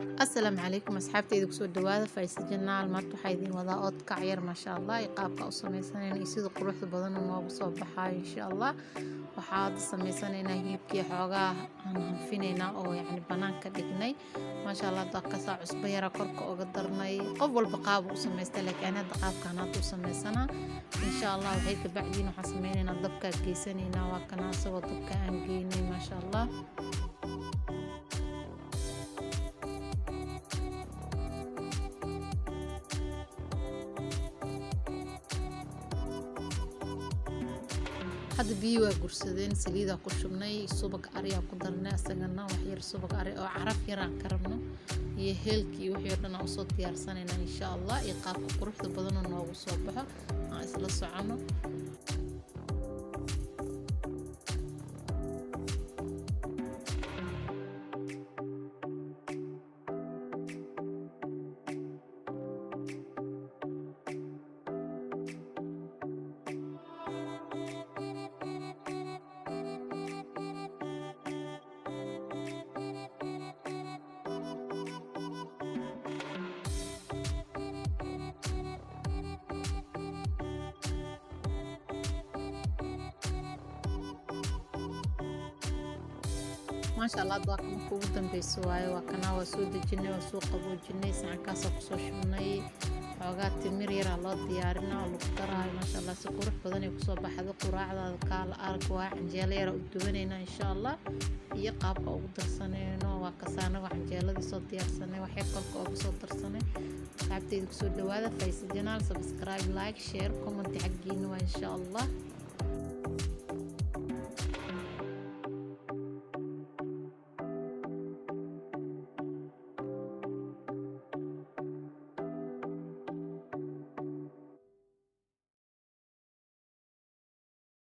السلام عليكم أصحابتي ku soo dhawaada Faysa Janaal maanta waxaa idin wadaa oodkac yar maasha Allah iyo qaabka u sameysanayn iyo sida quruxda badan oo noogu soo baxayo insha Allah waxaad sameysanaynaa hilibkii xoogaa aan hanfinaynaa oo yacni banaanka dhignay maasha Allah dad ka saa cusbo yara korka uga darnay qof walba qaab u sameystay laakiin hadda qaabkan aad u sameysana insha Allah waxay ka bacdiin waxaan sameynaynaa dabka geysanaynaa waa kana asagoo dabka aan geynay maasha Allah hadda biyo waa gursadeen saliida ku shubnay subag ari ku darnay asagana wax yar subag ari oo caraf yar aan karabno iyo heelkii wixii oo dhan aan soo diyaarsanayna insha Allah iyo qaabka quruxda badan oo noogu soo baxo aan isla socono ما شاء الله ضاق مكوب دنبي سواي وكنا وسود الجنة وسوق أبو الجنة ساعة كاسة قصوش مني حوجات تمرير الله ديارنا ولقطرها ما شاء الله سكورح بدن يقصو بحد قراع هذا قال أركوا عنجالي رأدوبنا إن شاء الله يقاب أو درسنا وكسانا وعنجالة دي صوت ديار سنة وحيقك أو صوت درسنا تعبتي تقصو هذا فيس جنال سبسكرايب لايك شير كومنت حقين وإن شاء الله